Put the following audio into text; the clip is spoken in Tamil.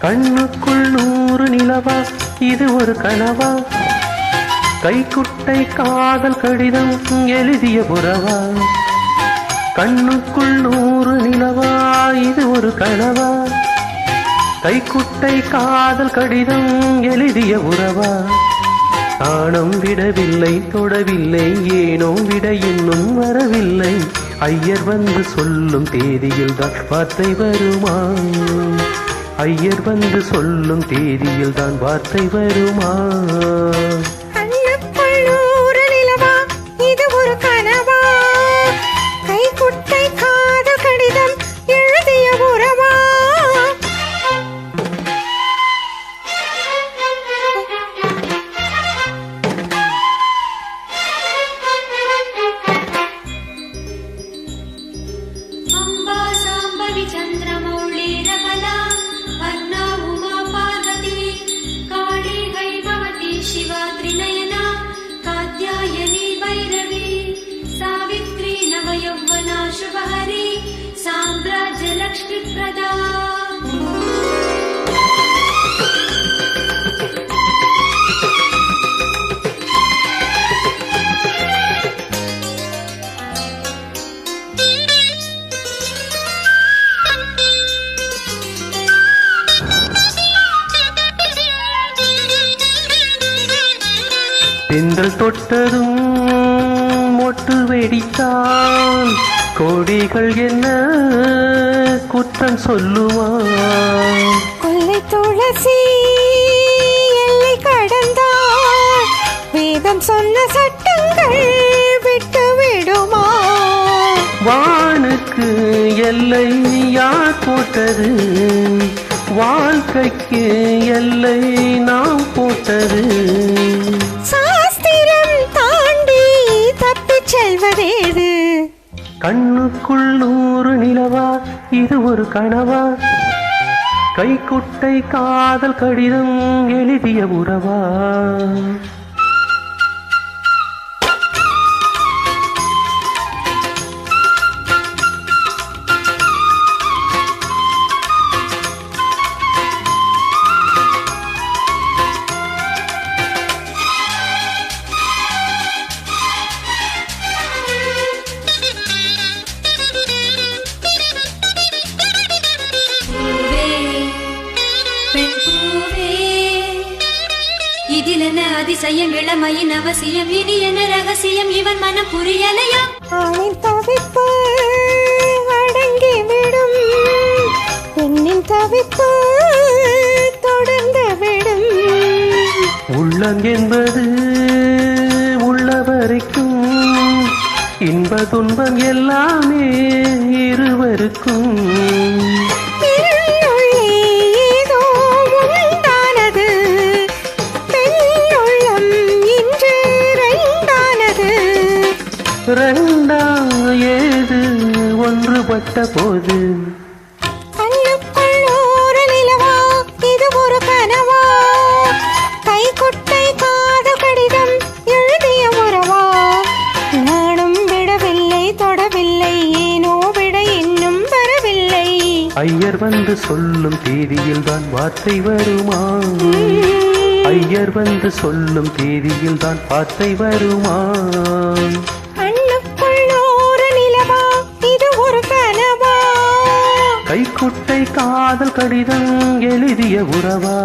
கண்ணுக்குள் 100 நிலவா இது ஒரு கனவா கைக்குட்டை காதல் கடிதம் எழுதிய புறவா கண்ணுக்குள் 100 நிலவா இது ஒரு கனவா கைக்குட்டை காதல் கடிதம் எழுதிய உறவா நாணம் விடவில்லை தொடவில்லை ஏனோ விட இன்னும் வரவில்லை ஐயர் வந்து சொல்லும் தேதியில் தான் வார்த்தை வருமா ஐயர் வந்து சொல்லும் தேதியில் தான் வார்த்தை வருமா चंद्रमौळीरबला वर्णा उमा पार्वती काली हैमवती शिवा त्रिनयना कात्यायनी भैरवी सावित्री नवयौवना शुभहरी साम्राज्य लक्ष्मी प्रदा பெண்கள் தொட்டதும் மொட்டு வெடித்தான் கோடிகள் என்ன குற்றம் சொல்லுவான் கொல்லை துளசி எல்லை கடந்தால் வேதம் சொன்ன சட்டங்கள் விட்டு விடுமா வானுக்கு எல்லை யார் போட்டது வாழ்க்கைக்கு எல்லை நாம் போட்டது செல்வதேது கண்ணுக்குள் 100 நிலவா இது ஒரு கனவா கைக்குட்டை காதல் கடிதம் எழுதிய உறவா இதிலென அதிசயம் இளமையின் அவசியம் இனி என ரகசியம் இவன் மனம் புரியலையா ஆணின் தவிப்பு அடங்கிவிடும் பெண்ணின் தவிப்பு தொடர்ந்து விடும் உள்ளம் என்பது உள்ளவரைக்கும் இன்ப துன்பம் எல்லாமே இருவருக்கும் ரெண்டா ஏது ஒன்றுபட்ட போது கண்ணுக்குள் 100 நிலவா இது ஒரு கனவா கைக்குட்டை காதல் கடிதம் எழுதிய உறவா நானும் விடவில்லை தொடவில்லை ஏனோ விட இன்னும் வரவில்லை ஐயர் வந்து சொல்லும் தேதியில் தான் வார்த்தை வருமா ஐயர் வந்து சொல்லும் தேதியில் தான் வார்த்தை வருமா கைக்குட்டை காதல் கடிதம் எழுதிய உறவா